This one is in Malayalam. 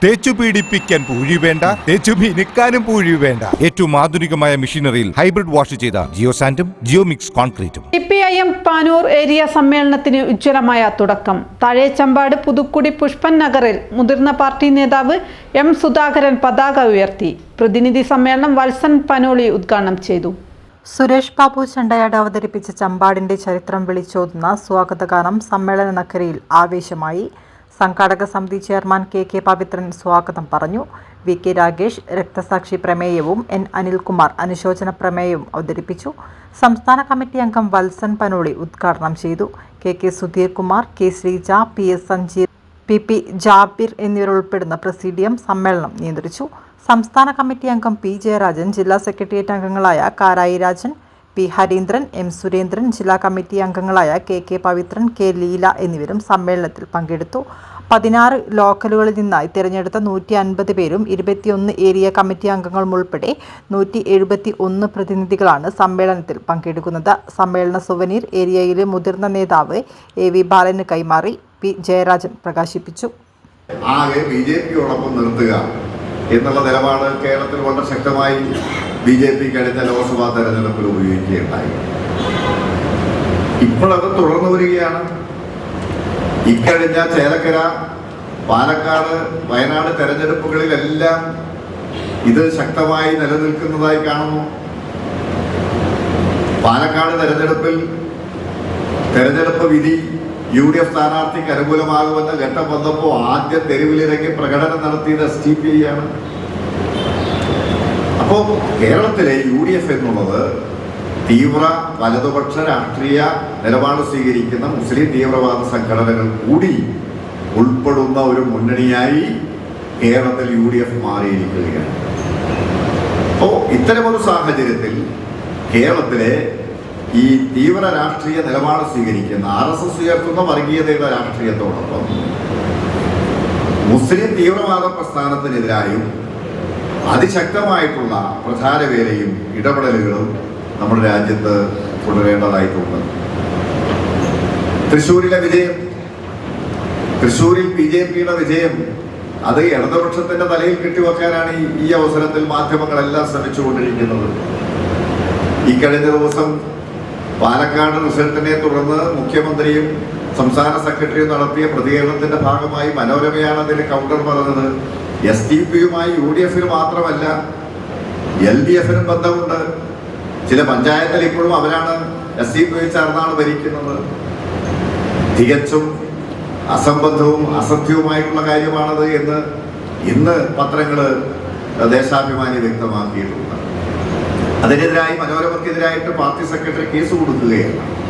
തേച്ചു പീഡിപ്പിക്കാൻ പൂഴി വേണ്ട, തേച്ചു മിനുക്കാനും പൂഴി വേണ്ട. ഏറ്റവും ആധുനികമായ മെഷീനറിയിൽ ഹൈബ്രിഡ് വാഷ് ചെയ്ത ജിയോ സാൻഡും ജിയോ മിക്സ് കോൺക്രീറ്റും. CPIM പാനൂർ ഏരിയ സമ്മേളനത്തിന് ഉജ്ജ്വലമായ തുടക്കം. താഴേച്ചമ്പാട് പുതുക്കുടി പുഷ്പൻ നഗറിൽ മുതിർന്ന പാർട്ടി നേതാവ് M സുധാകരൻ പതാക ഉയർത്തി. പ്രതിനിധി സമ്മേളനം വത്സൻ പനോളി ഉദ്ഘാടനം ചെയ്തു. സുരേഷ് ബാബു ചണ്ടയാട് അവതരിപ്പിച്ച ചമ്പാടിന്റെ ചരിത്രം വിളിച്ചോതുന്ന സ്വാഗതഗാനം സമ്മേളന നഗരിയിൽ ആവേശമായി. സംഘാടക സമിതി ചെയർമാൻ KK പവിത്രൻ സ്വാഗതം പറഞ്ഞു. VK രാഗേഷ് രക്തസാക്ഷി പ്രമേയവും N അനിൽകുമാർ അനുശോചന പ്രമേയവും അവതരിപ്പിച്ചു. സംസ്ഥാന കമ്മിറ്റി അംഗം വത്സൻ പനോളി ഉദ്ഘാടനം ചെയ്തു. KK Sudheer Kumar, K Sreeja, PS Sanjeer, PP Jabir എന്നിവരുൾപ്പെടുന്ന പ്രസിഡിയം സമ്മേളനം നിയന്ത്രിച്ചു. സംസ്ഥാന കമ്മിറ്റി അംഗം P ജയരാജൻ, ജില്ലാ സെക്രട്ടേറിയറ്റ് അംഗങ്ങളായ കാരായി രാജൻ, P ഹരീന്ദ്രൻ, M സുരേന്ദ്രൻ, ജില്ലാ കമ്മിറ്റി അംഗങ്ങളായ KK പവിത്രൻ, K ലീല എന്നിവരും സമ്മേളനത്തിൽ പങ്കെടുത്തു. 16 ലോക്കലുകളിൽ നിന്നായി തിരഞ്ഞെടുത്ത 150 പേരും 21 ഏരിയ കമ്മിറ്റി അംഗങ്ങളും ഉൾപ്പെടെ 171 പ്രതിനിധികളാണ് സമ്മേളനത്തിൽ പങ്കെടുക്കുന്നത്. സമ്മേളന സുവനീർ ഏരിയയിലെ മുതിർന്ന നേതാവ് AV ബാലന് കൈമാറി. P ജയരാജൻ പ്രകാശിപ്പിച്ചു. ആകെ BJPയോടൊപ്പം നിർത്തുക എന്നുള്ള നിലപാട് കേരളത്തിൽ വളരെ ശക്തമായി BJP കഴിഞ്ഞ ലോക്സഭാ തെരഞ്ഞെടുപ്പിൽ ഉപയോഗിക്കുകയുണ്ടായി. ഇപ്പോഴത് തുടർന്നു വരികയാണ്. ഇക്കഴിഞ്ഞ ചേലക്കര, പാലക്കാട്, വയനാട് തെരഞ്ഞെടുപ്പുകളിലെല്ലാം ഇത് ശക്തമായി നിലനിൽക്കുന്നതായി കാണുന്നു. പാലക്കാട് തെരഞ്ഞെടുപ്പ് വിധി UDF സ്ഥാനാർത്ഥിക്ക് അനുകൂലമാകുമെന്ന ഘട്ടം വന്നപ്പോൾ ആദ്യം തെരുവിലിറങ്ങി പ്രകടനം നടത്തിയത് SDPI ആണ്. അപ്പോൾ കേരളത്തിലെ UDF എന്നുള്ളത് തീവ്ര വലതുപക്ഷ രാഷ്ട്രീയ നിലപാട് സ്വീകരിക്കുന്ന മുസ്ലിം തീവ്രവാദ സംഘടനകൾ കൂടി ഉൾപ്പെടുന്ന ഒരു മുന്നണിയായി കേരളത്തിൽ UDF മാറിയിരിക്കുകയാണ്. അപ്പോൾ ഇത്തരമൊരു സാഹചര്യത്തിൽ കേരളത്തിലെ ഈ തീവ്ര രാഷ്ട്രീയ നിലപാട് സ്വീകരിക്കുന്ന RSS ഉയർത്തുന്ന വർഗീയതയുടെ രാഷ്ട്രീയത്തോടൊപ്പം മുസ്ലിം തീവ്രവാദ പ്രസ്ഥാനത്തിനെതിരായും അതിശക്തമായിട്ടുള്ള പ്രചാരവേലയും ഇടപെടലുകളും നമ്മുടെ രാജ്യത്ത് തുടരേണ്ടതായിട്ടുണ്ട്. തൃശ്ശൂരിലെ വിജയം, തൃശ്ശൂരിൽ BJPയുടെ വിജയം, അത് ഇടതുപക്ഷത്തിന്റെ തലയിൽ കെട്ടിവെക്കാനാണ് ഈ അവസരത്തിൽ മാധ്യമങ്ങളെല്ലാം ശ്രമിച്ചുകൊണ്ടിരിക്കുന്നത്. ഇക്കഴിഞ്ഞ ദിവസം പാലക്കാട് റിസൾട്ടിനെ തുടർന്ന് മുഖ്യമന്ത്രിയും സംസ്ഥാന സെക്രട്ടറിയും നടത്തിയ പ്രതികരണത്തിന്റെ ഭാഗമായി മനോരമയാണ് അതിന് കൗണ്ടർ പറഞ്ഞത്. SDPയുമായി UDFന് മാത്രമല്ല LDFനും ബന്ധമുണ്ട്. ചില പഞ്ചായത്തിൽ ഇപ്പോഴും അവരാണ് SDPI ചേർന്നാണ് ഭരിക്കുന്നത്. തികച്ചും അസംബന്ധവും അസത്യവുമായിട്ടുള്ള കാര്യമാണത് എന്ന് ഇന്ന് പത്രങ്ങൾ ദേശാഭിമാനി വ്യക്തമാക്കിയിട്ടുണ്ട്. അതിനെതിരായി മനോരമയ്ക്കെതിരായിട്ട് പാർട്ടി സെക്രട്ടറി കേസ് കൊടുക്കുകയാണ്.